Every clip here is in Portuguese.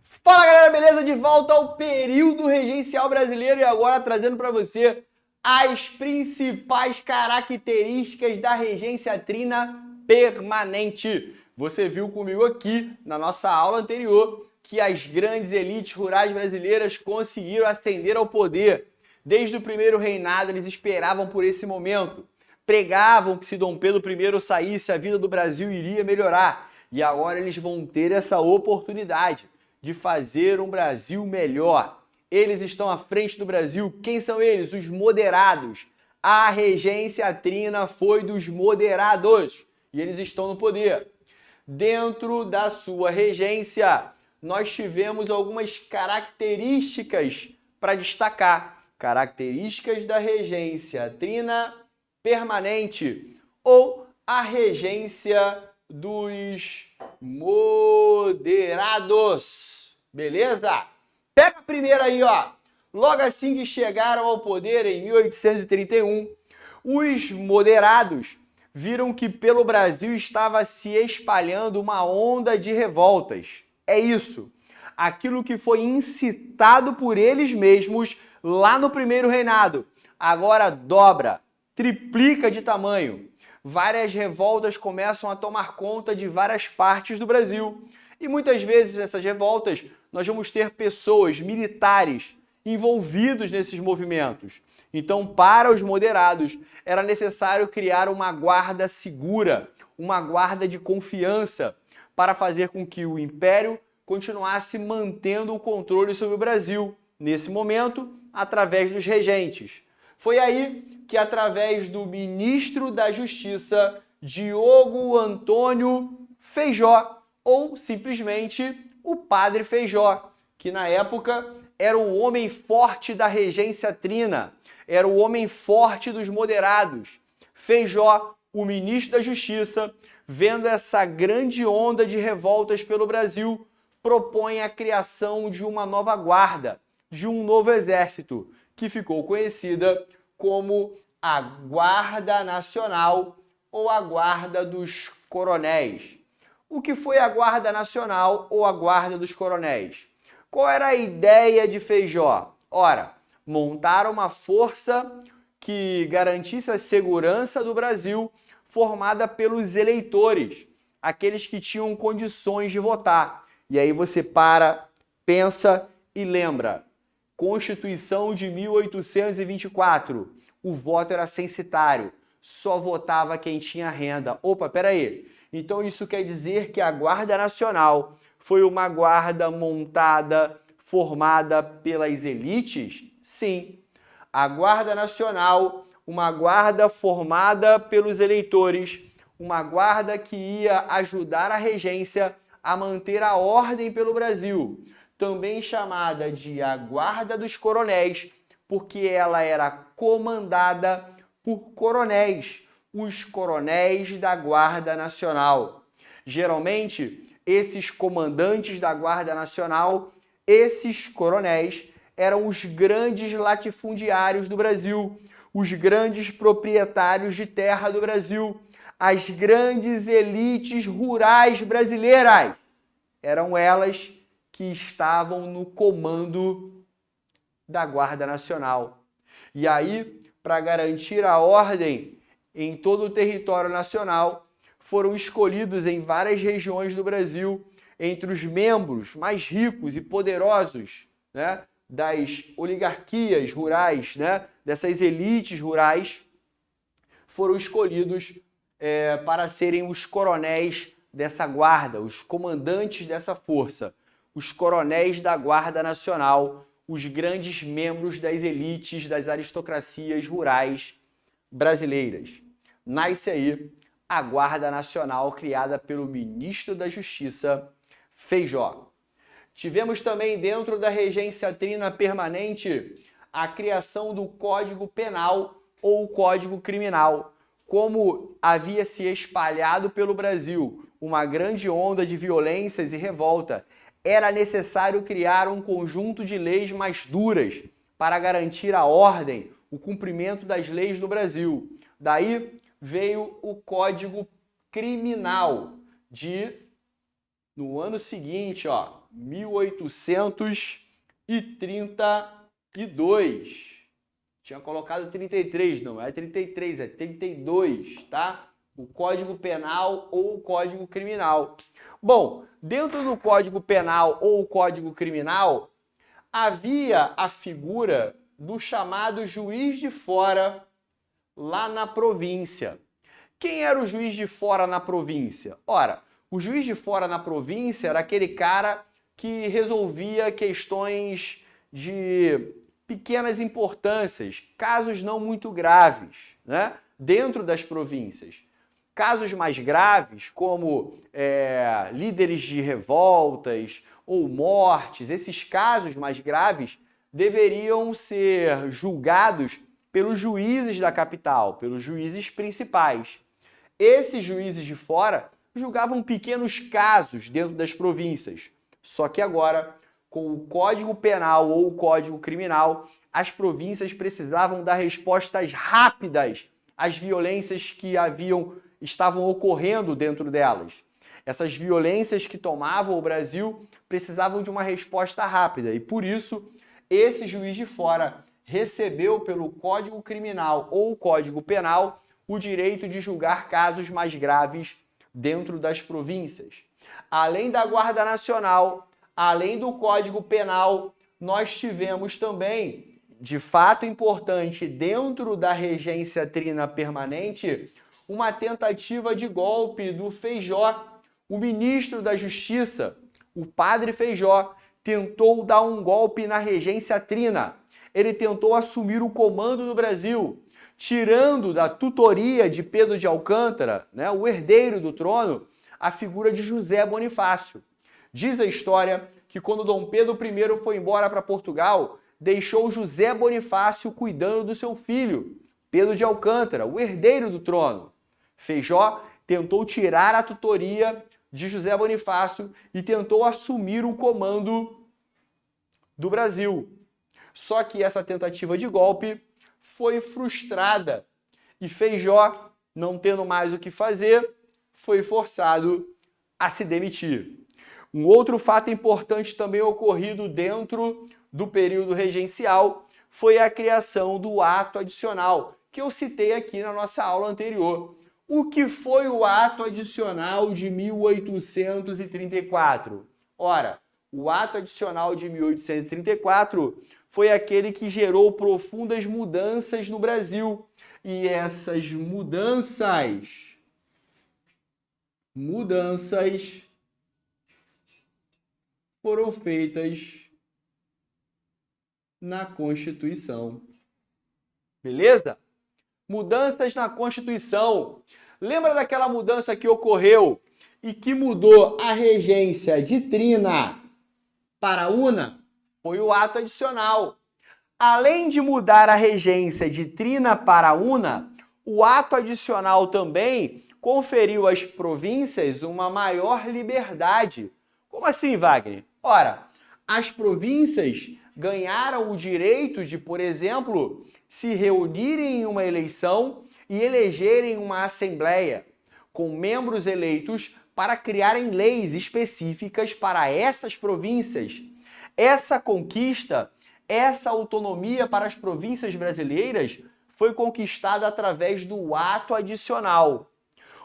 Fala galera, beleza? De volta ao período regencial brasileiro e agora trazendo para você as principais características da regência trina permanente. Você viu comigo aqui na nossa aula anterior que as grandes elites rurais brasileiras conseguiram ascender ao poder. Desde o primeiro reinado eles esperavam por esse momento, pregavam que se Dom Pedro I saísse a vida do Brasil iria melhorar e agora eles vão ter essa oportunidade de fazer um Brasil melhor. Eles estão à frente do Brasil. Quem são eles? Os moderados. A regência trina foi dos moderados e eles estão no poder. Dentro da sua regência, nós tivemos algumas características para destacar. Características da regência trina permanente ou a regência dos moderados. Beleza? Pega a primeira aí, ó. Logo assim que chegaram ao poder em 1831, os moderados viram que pelo Brasil estava se espalhando uma onda de revoltas. É isso. Aquilo que foi incitado por eles mesmos lá no primeiro reinado, agora dobra, triplica de tamanho. Várias revoltas começam a tomar conta de várias partes do Brasil. E muitas vezes nessas revoltas nós vamos ter pessoas, militares, envolvidos nesses movimentos. Então, para os moderados, era necessário criar uma guarda segura, uma guarda de confiança, para fazer com que o Império continuasse mantendo o controle sobre o Brasil, nesse momento, através dos regentes. Foi aí que, através do ministro da Justiça, Diogo Antônio Feijó, ou simplesmente o Padre Feijó, que na época era o homem forte da regência trina, era o homem forte dos moderados. Feijó, o ministro da Justiça, vendo essa grande onda de revoltas pelo Brasil, propõe a criação de uma nova guarda, de um novo exército, que ficou conhecida como a Guarda Nacional ou a Guarda dos Coronéis. O que foi a Guarda Nacional ou a Guarda dos Coronéis? Qual era a ideia de Feijó? Ora, montar uma força que garantisse a segurança do Brasil, formada pelos eleitores, aqueles que tinham condições de votar. E aí você para, pensa e lembra. Constituição de 1824. O voto era censitário. Só votava quem tinha renda. Opa, peraí. Então isso quer dizer que a Guarda Nacional foi uma guarda montada, formada pelas elites? Sim. A Guarda Nacional, uma guarda formada pelos eleitores, uma guarda que ia ajudar a regência a manter a ordem pelo Brasil, também chamada de a Guarda dos Coronéis, porque ela era comandada por coronéis, os coronéis da Guarda Nacional. Geralmente, esses comandantes da Guarda Nacional, esses coronéis, eram os grandes latifundiários do Brasil, os grandes proprietários de terra do Brasil, as grandes elites rurais brasileiras. Eram elas que estavam no comando da Guarda Nacional. E aí, para garantir a ordem em todo o território nacional, foram escolhidos em várias regiões do Brasil, entre os membros mais ricos e poderosos, né, das oligarquias rurais, né, dessas elites rurais, foram escolhidos para serem os coronéis dessa guarda, os comandantes dessa força, os coronéis da Guarda Nacional, os grandes membros das elites, das aristocracias rurais brasileiras. Nasce aí a Guarda Nacional, criada pelo ministro da Justiça, Feijó. Tivemos também, dentro da regência trina permanente, a criação do Código Penal ou Código Criminal. Como havia se espalhado pelo Brasil uma grande onda de violências e revolta, era necessário criar um conjunto de leis mais duras para garantir a ordem, o cumprimento das leis no Brasil. Daí veio o Código Criminal de No ano seguinte, ó, 1832. Tinha colocado 33, não é 33, é 32, tá? O Código Penal ou o Código Criminal. Bom, dentro do Código Penal ou o Código Criminal, havia a figura do chamado juiz de fora lá na província. Quem era o juiz de fora na província? Ora, o juiz de fora na província era aquele cara que resolvia questões de pequenas importâncias, casos não muito graves, né? Dentro das províncias. Casos mais graves, como líderes de revoltas ou mortes, esses casos mais graves deveriam ser julgados pelos juízes da capital, pelos juízes principais. Esses juízes de fora julgavam pequenos casos dentro das províncias. Só que agora, com o Código Penal ou o Código Criminal, as províncias precisavam dar respostas rápidas às violências que estavam ocorrendo dentro delas. Essas violências que tomavam o Brasil precisavam de uma resposta rápida e, por isso, esse juiz de fora recebeu pelo Código Criminal ou Código Penal o direito de julgar casos mais graves dentro das províncias. Além da Guarda Nacional, além do Código Penal, nós tivemos também, de fato importante, dentro da regência trina permanente, uma tentativa de golpe do Feijó. O ministro da Justiça, o padre Feijó, tentou dar um golpe na regência trina. Ele tentou assumir o comando do Brasil, tirando da tutoria de Pedro de Alcântara, né, o herdeiro do trono, a figura de José Bonifácio. Diz a história que quando Dom Pedro I foi embora para Portugal, deixou José Bonifácio cuidando do seu filho, Pedro de Alcântara, o herdeiro do trono. Feijó tentou tirar a tutoria de José Bonifácio e tentou assumir o comando do Brasil. Só que essa tentativa de golpe foi frustrada e Feijó, não tendo mais o que fazer, foi forçado a se demitir. Um outro fato importante também ocorrido dentro do período regencial foi a criação do ato adicional, que eu citei aqui na nossa aula anterior. O que foi o ato adicional de 1834? Ora, o ato adicional de 1834 foi aquele que gerou profundas mudanças no Brasil. E essas mudanças foram feitas na Constituição. Beleza? Mudanças na Constituição. Lembra daquela mudança que ocorreu e que mudou a regência de trina para una? Foi o ato adicional. Além de mudar a regência de trina para una, o ato adicional também conferiu às províncias uma maior liberdade. Como assim, Wagner? Ora, as províncias ganharam o direito de, por exemplo, se reunirem em uma eleição e elegerem uma assembleia com membros eleitos para criarem leis específicas para essas províncias. Essa conquista, essa autonomia para as províncias brasileiras foi conquistada através do ato adicional.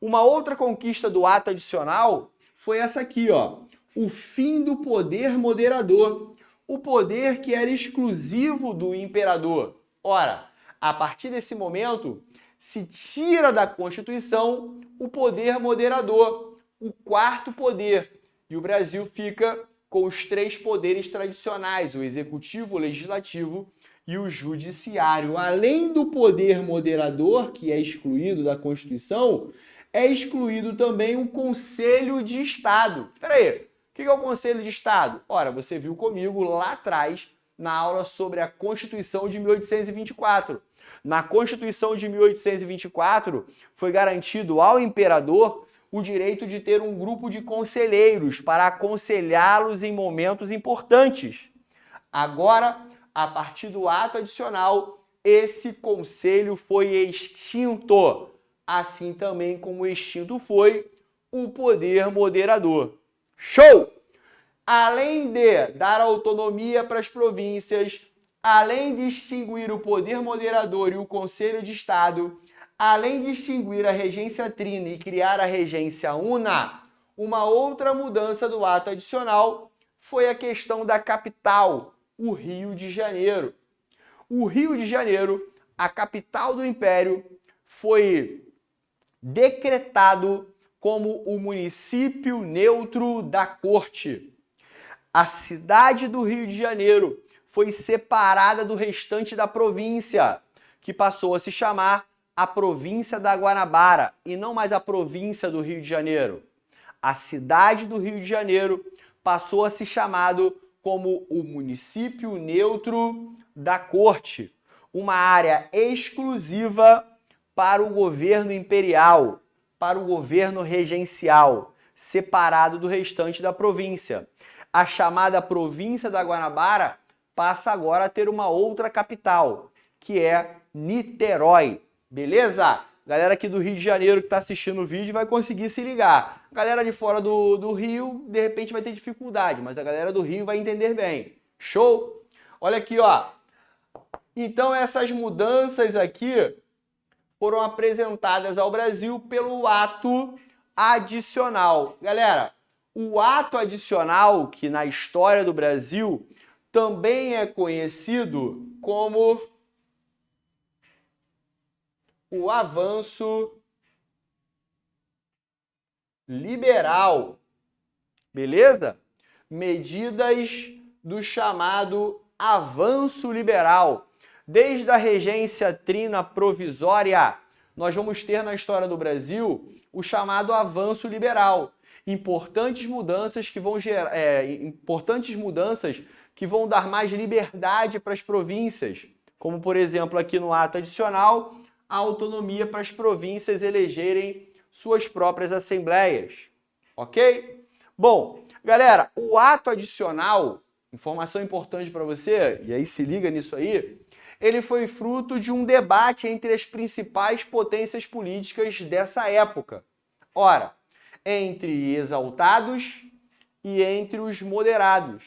Uma outra conquista do ato adicional foi essa aqui, ó, o fim do poder moderador, o poder que era exclusivo do imperador. Ora, a partir desse momento, se tira da Constituição o poder moderador, o quarto poder, e o Brasil fica com os três poderes tradicionais, o executivo, o legislativo e o judiciário. Além do poder moderador, que é excluído da Constituição, é excluído também o Conselho de Estado. Espera aí, o que é o Conselho de Estado? Ora, você viu comigo lá atrás, na aula sobre a Constituição de 1824. Na Constituição de 1824, foi garantido ao imperador o direito de ter um grupo de conselheiros para aconselhá-los em momentos importantes. Agora, a partir do ato adicional, esse conselho foi extinto, assim também como extinto foi o poder moderador. Show! Além de dar autonomia para as províncias, além de extinguir o poder moderador e o Conselho de Estado, além de extinguir a regência trina e criar a regência una, uma outra mudança do ato adicional foi a questão da capital, o Rio de Janeiro. O Rio de Janeiro, a capital do Império, foi decretado como o município neutro da corte. A cidade do Rio de Janeiro foi separada do restante da província, que passou a se chamar a província da Guanabara e não mais a província do Rio de Janeiro. A cidade do Rio de Janeiro passou a se chamado como o município neutro da corte, uma área exclusiva para o governo imperial, para o governo regencial, separado do restante da província. A chamada província da Guanabara passa agora a ter uma outra capital, que é Niterói. Beleza? Galera aqui do Rio de Janeiro que está assistindo o vídeo vai conseguir se ligar. Galera de fora do Rio, de repente vai ter dificuldade, mas a galera do Rio vai entender bem. Show? Olha aqui, ó. Então essas mudanças aqui foram apresentadas ao Brasil pelo ato adicional. Galera, o ato adicional, que na história do Brasil também é conhecido como o avanço liberal, beleza? Medidas do chamado avanço liberal. Desde a regência trina provisória, nós vamos ter na história do Brasil o chamado avanço liberal. Importantes mudanças que vão dar mais liberdade para as províncias, como por exemplo aqui no ato adicional, a autonomia para as províncias elegerem suas próprias assembleias, ok? Bom, galera, o ato adicional, informação importante para você, e aí se liga nisso aí, ele foi fruto de um debate entre as principais potências políticas dessa época. Ora, entre exaltados e entre os moderados.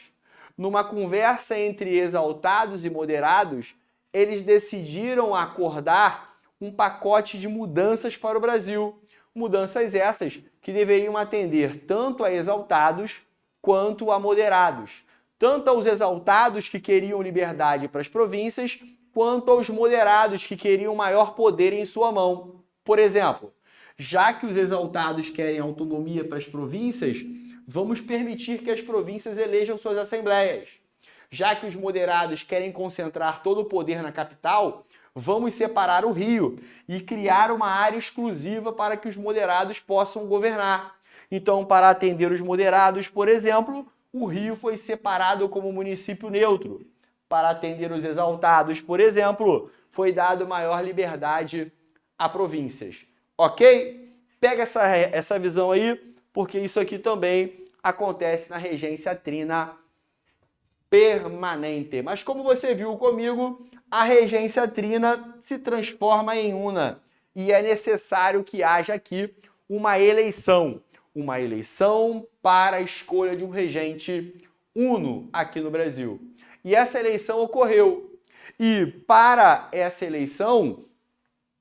Numa conversa entre exaltados e moderados, eles decidiram acordar um pacote de mudanças para o Brasil. Mudanças essas que deveriam atender tanto a exaltados quanto a moderados. Tanto aos exaltados que queriam liberdade para as províncias, quanto aos moderados que queriam maior poder em sua mão. Por exemplo, já que os exaltados querem autonomia para as províncias, vamos permitir que as províncias elejam suas assembleias. Já que os moderados querem concentrar todo o poder na capital, vamos separar o Rio e criar uma área exclusiva para que os moderados possam governar. Então, para atender os moderados, por exemplo, o Rio foi separado como município neutro. Para atender os exaltados, por exemplo, foi dado maior liberdade a províncias. Ok? Pega essa visão aí, porque isso aqui também acontece na regência trina permanente. Mas como você viu comigo, a regência trina se transforma em una e é necessário que haja aqui uma eleição para a escolha de um regente uno aqui no Brasil. E essa eleição ocorreu. E para essa eleição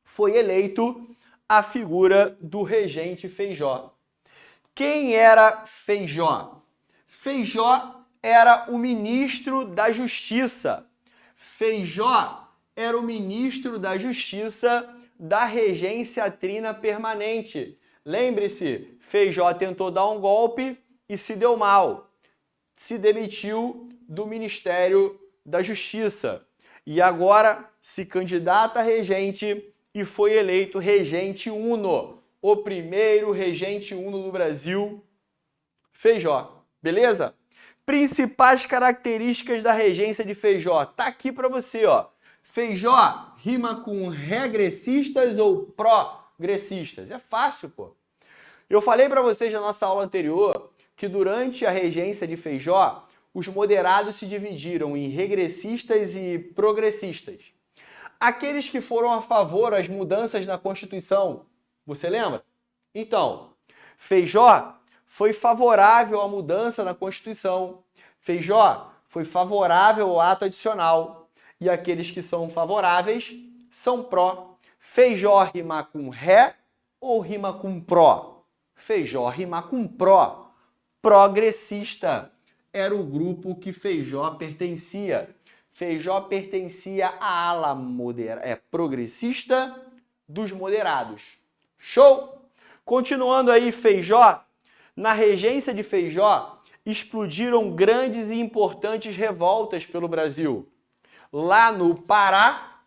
foi eleito a figura do regente Feijó. Quem era Feijó? Feijó era o ministro da Justiça. Feijó era o ministro da Justiça da regência trina permanente. Lembre-se, Feijó tentou dar um golpe e se deu mal. Se demitiu do Ministério da Justiça. E agora se candidata a regente e foi eleito regente uno. O primeiro regente uno do Brasil, Feijó. Beleza? Principais características da regência de Feijó. Tá aqui para você, ó. Feijó rima com regressistas ou progressistas. É fácil, pô. Eu falei para vocês na nossa aula anterior que durante a regência de Feijó, os moderados se dividiram em regressistas e progressistas. Aqueles que foram a favor das mudanças na Constituição, você lembra? Então, Feijó foi favorável à mudança na Constituição. Feijó foi favorável ao ato adicional. E aqueles que são favoráveis são pró. Feijó rima com ré ou rima com pró? Feijó rima com pró. Progressista era o grupo que Feijó pertencia. Feijó pertencia à ala progressista dos moderados. Show? Continuando aí, Feijó, na regência de Feijó, explodiram grandes e importantes revoltas pelo Brasil. Lá no Pará,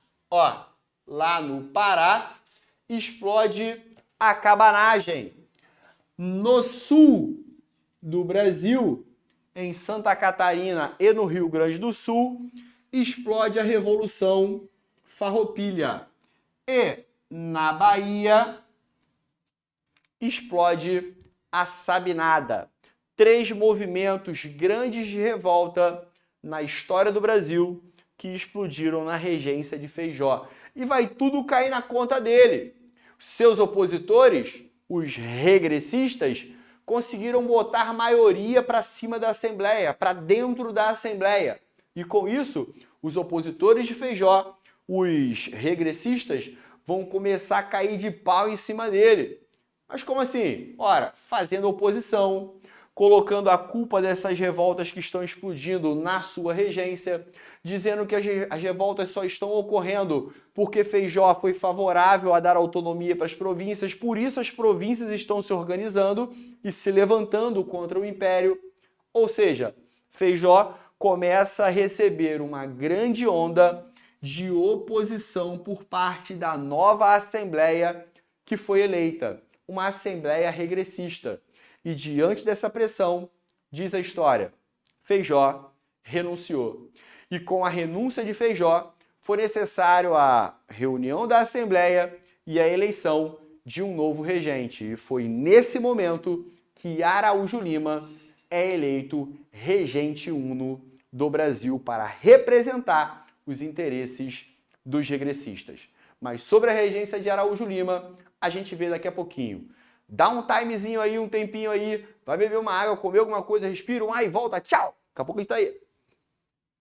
explode a cabanagem. No sul do Brasil, em Santa Catarina e no Rio Grande do Sul, explode a Revolução Farroupilha. E na Bahia, explode a Sabinada. 3 movimentos grandes de revolta na história do Brasil que explodiram na regência de Feijó. E vai tudo cair na conta dele. Seus opositores, os regressistas, conseguiram botar maioria para cima da Assembleia, para dentro da Assembleia. E com isso, os opositores de Feijó, os regressistas, vão começar a cair de pau em cima dele. Mas como assim? Ora, fazendo oposição, colocando a culpa dessas revoltas que estão explodindo na sua regência, dizendo que as revoltas só estão ocorrendo porque Feijó foi favorável a dar autonomia para as províncias, por isso as províncias estão se organizando e se levantando contra o Império. Ou seja, Feijó começa a receber uma grande onda de oposição por parte da nova Assembleia que foi eleita, uma Assembleia regressista. E diante dessa pressão, diz a história, Feijó renunciou. E com a renúncia de Feijó, foi necessário a reunião da Assembleia e a eleição de um novo regente. E foi nesse momento que Araújo Lima é eleito regente uno do Brasil para representar os interesses dos regressistas. Mas sobre a regência de Araújo Lima, a gente vê daqui a pouquinho. Dá um timezinho aí, um tempinho aí, vai beber uma água, comer alguma coisa, respira um ar e volta. Tchau! Daqui a pouco a gente tá aí.